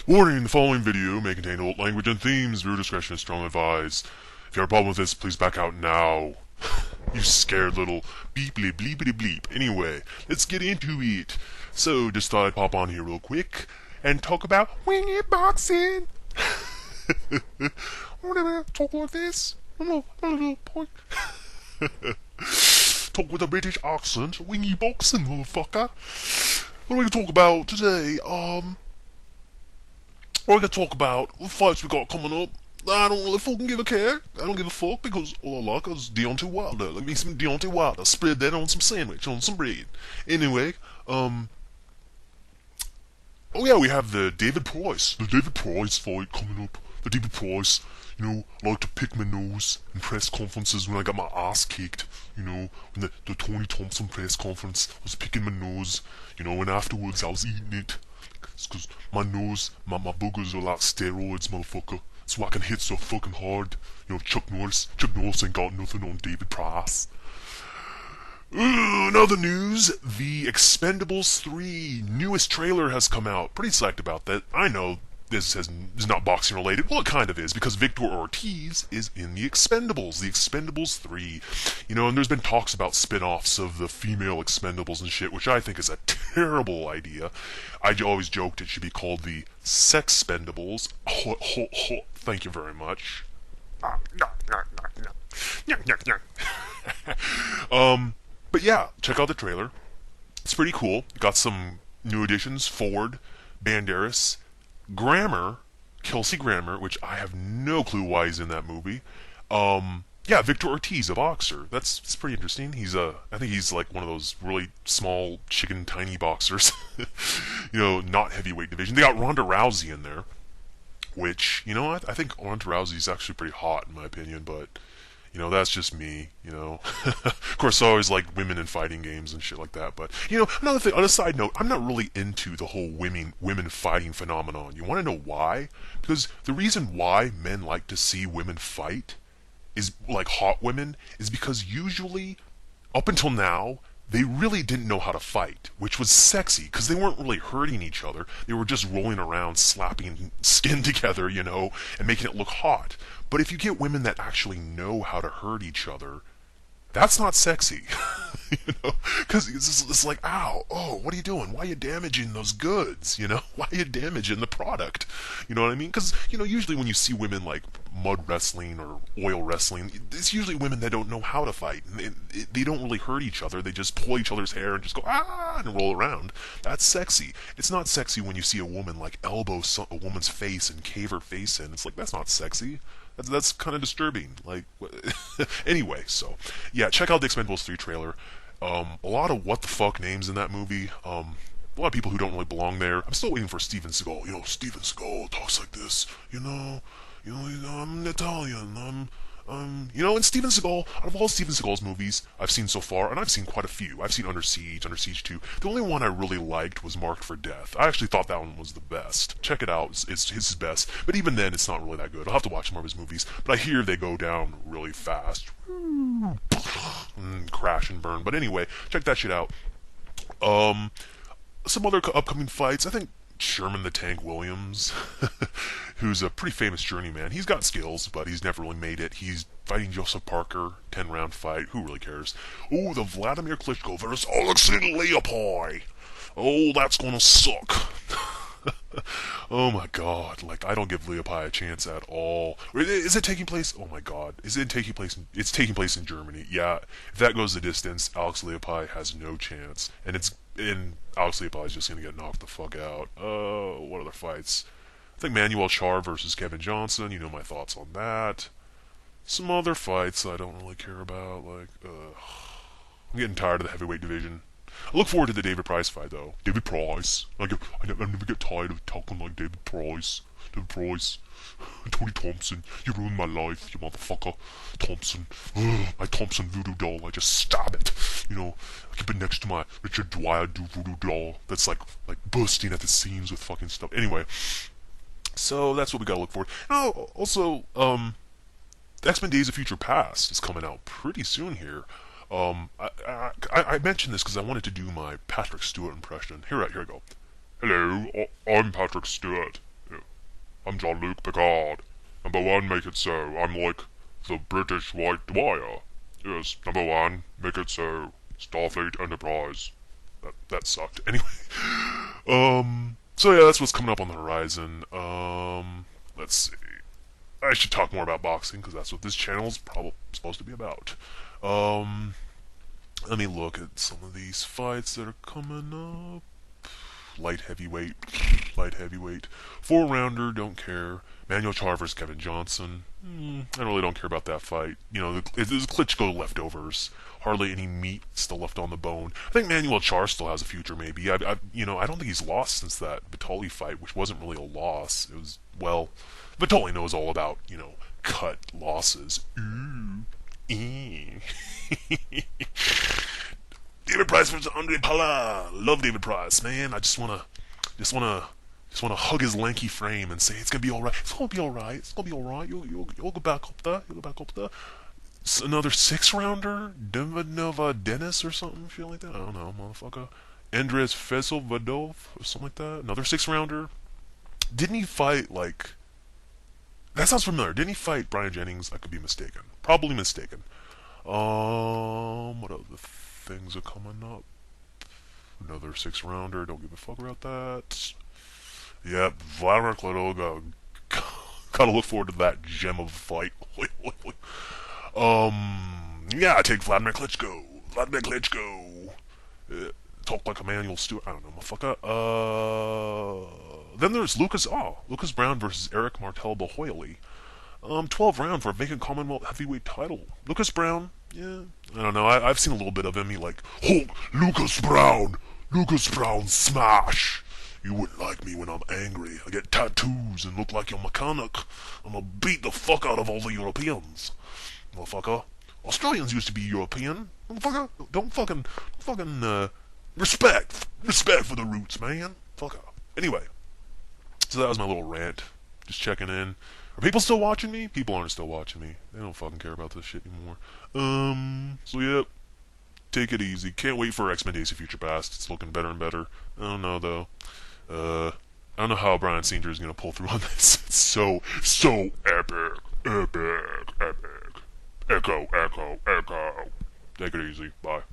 Warning, the following video may contain adult language and themes. Viewer discretion is strongly advised. If you have a problem with this, please back out now. You scared little beeply bleepity bleep. Anyway, let's get into it. So, just thought I'd pop on here real quick and talk about winged boxing. Whenever I talk like this, I'm a little point. Talk with a British accent, wingy boxing, motherfucker. What are we gonna talk about today? We're gonna talk about the fights we got coming up. I don't really fucking give a care. I don't give a fuck because all I like is Deontay Wilder. Let me some Deontay Wilder. Spread that on some sandwich, on some bread. Anyway, oh yeah, we have the David Price fight coming up. The David Price, I like to pick my nose in press conferences when I got my ass kicked. When the Tony Thompson press conference, I was picking my nose, and afterwards I was eating it. It's cause my nose, my boogers are like steroids, motherfucker. So I can hit so fucking hard. Chuck Norris ain't got nothing on David Price. In other news, the Expendables 3 newest trailer has come out. Pretty psyched about that. I know this is not boxing related. Well, it kind of is, because Victor Ortiz is in the Expendables. The Expendables 3. And there's been talks about spin-offs of the female Expendables and shit, which I think is a terrible idea. I always joked it should be called the Sexpendables. Thank you very much. But yeah, check out the trailer. It's pretty cool. Got some new additions. Ford, Banderas, Grammer, Kelsey Grammer, which I have no clue why he's in that movie. Yeah, Victor Ortiz, a boxer. It's pretty interesting. I think he's like one of those really small, chicken, tiny boxers. Not heavyweight division. They got Ronda Rousey in there, which, I think Ronda Rousey's actually pretty hot in my opinion, but that's just me, Of course, I always like women in fighting games and shit like that, but, another thing, on a side note, I'm not really into the whole women fighting phenomenon. You want to know why? Because the reason why men like to see women fight is, like hot women, is because usually, up until now, they really didn't know how to fight, which was sexy, because they weren't really hurting each other. They were just rolling around, slapping skin together, and making it look hot. But if you get women that actually know how to hurt each other, that's not sexy. Because it's like, ow, oh, what are you doing? Why are you damaging those goods? Why are you damaging the product? You know what I mean? Because, usually when you see women like mud wrestling or oil wrestling, it's usually women that don't know how to fight. They don't really hurt each other. They just pull each other's hair and just go, ah, and roll around. That's sexy. It's not sexy when you see a woman like elbow a woman's face and cave her face in. It's like, that's not sexy. That's kind of disturbing. Like, anyway, so yeah, check out the Expendables 3 trailer. A lot of what the fuck names in that movie. A lot of people who don't really belong there. I'm still waiting for Steven Seagal. Steven Seagal talks like this. I'm Italian. And Steven Seagal, out of all Steven Seagal's movies I've seen so far, and I've seen quite a few. I've seen Under Siege 2. The only one I really liked was Marked for Death. I actually thought that one was the best. Check it out. It's his best. But even then, it's not really that good. I'll have to watch more of his movies. But I hear they go down really fast. Crash and burn. But anyway, check that shit out. Some other upcoming fights. I think Sherman the Tank Williams, who's a pretty famous journeyman. He's got skills, but he's never really made it. He's fighting Joseph Parker, 10-round fight. Who really cares? Oh, the Vladimir Klitschko versus Klitschko Leapai. Oh, that's gonna suck. Oh my god, I don't give Leapai a chance at all. Is it taking place? Oh my god. Is it taking place? It's taking place in Germany. Yeah, if that goes the distance, Alex Leapai has no chance. And Alex Leapai is just gonna get knocked the fuck out. What other fights? I think Charr versus Kevin Johnson. You know my thoughts on that. Some other fights I don't really care about. I'm getting tired of the heavyweight division. I look forward to the David Price fight, though. David Price. I never get tired of talking like David Price. David Price. Tony Thompson. You ruined my life, you motherfucker. Thompson. Ugh, my Thompson voodoo doll. I just stab it. I keep it next to my Richard Dwyer voodoo doll. That's like bursting at the seams with fucking stuff. Anyway. So that's what we gotta look for. Oh, also, X-Men Days of Future Past is coming out pretty soon here. I mentioned this because I wanted to do my Patrick Stewart impression. Here I go. Hello, I'm Patrick Stewart. I'm Jean-Luc Picard. Number one, make it so. I'm like the British White Dwyer. Yes, number one, make it so. Starfleet Enterprise. That sucked. Anyway, so yeah, that's what's coming up on the horizon. Let's see. I should talk more about boxing because that's what this channel is probably supposed to be about. Let me look at some of these fights that are coming up. Light heavyweight, 4-rounder, don't care. Manuel Charr versus Kevin Johnson. I really don't care about that fight. You know, it's Klitschko leftovers. Hardly any meat still left on the bone. I think Manuel Charr still has a future, maybe. I don't think he's lost since that Bahoeli fight, which wasn't really a loss. It was, well, Bahoeli knows all about, cut losses. Ooh. David Price versus Andre Pala. Love David Price, man. I just wanna hug his lanky frame and say it's gonna be all right. It's gonna be all right. It's gonna be all right. You'll go back up there. You'll go back up there. It's another 6-rounder, Nova Dennis or something, feel like that. I don't know, motherfucker. Andres Fesovodov or something like that. Another 6-rounder. Didn't he fight like? That sounds familiar. Didn't he fight Brian Jennings? I could be mistaken. Probably mistaken. What other things are coming up? Another 6-rounder. Don't give a fuck about that. Yep, Vladimir Klitschko. Gotta look forward to that gem of a fight. Yeah, I take Vladimir Klitschko. Talk like Emmanuel Stewart. I don't know, motherfucker. Then there's Lucas Browne versus Eric Martel Bahoeli. 12 round for a vacant Commonwealth heavyweight title. Lucas Browne, yeah, I don't know. I've seen a little bit of him. He like, oh, Lucas Browne smash. You wouldn't like me when I'm angry. I get tattoos and look like your mechanic. I'm gonna beat the fuck out of all the Europeans, motherfucker. Australians used to be European, motherfucker. Don't fucking respect for the roots, man. Fucker. Anyway, so that was my little rant. Just checking in. Are people still watching me? People aren't still watching me. They don't fucking care about this shit anymore. So yep. Take it easy. Can't wait for X-Men Days of Future Past. It's looking better and better. I don't know though. I don't know how Brian Senior is gonna pull through on this. It's so epic. Echo. Take it easy. Bye.